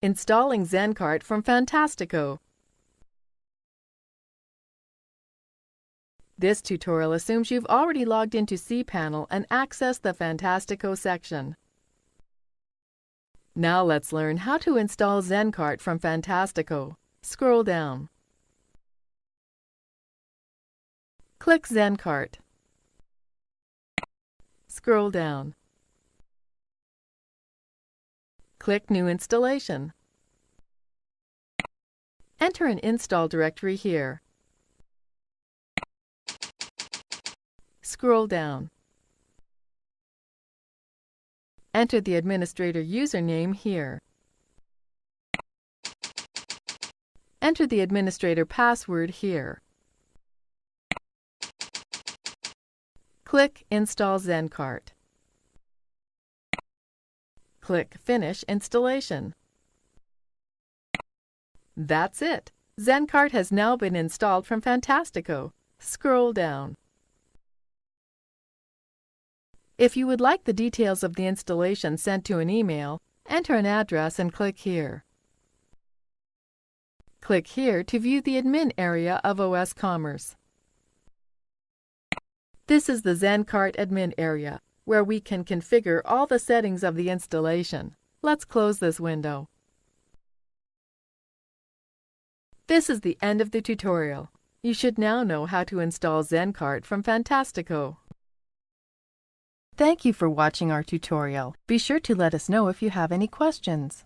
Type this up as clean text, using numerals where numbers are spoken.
Installing ZenCart from Fantastico. This tutorial assumes you've already logged into cPanel and accessed the Fantastico section. Now let's learn how to install ZenCart from Fantastico. Scroll down. Click ZenCart. Scroll down. Click New Installation. Enter an install directory here. Scroll down. Enter the administrator username here. Enter the administrator password here. Click Install ZenCart. Click Finish Installation. That's it! ZenCart has now been installed from Fantastico. Scroll down. If you would like the details of the installation sent to an email, enter an address and click here. Click here to view the admin area of OS Commerce. This is the ZenCart admin area, where we can configure all the settings of the installation. Let's close this window. This is the end of the tutorial. You should now know how to install ZenCart from Fantastico. Thank you for watching our tutorial. Be sure to let us know if you have any questions.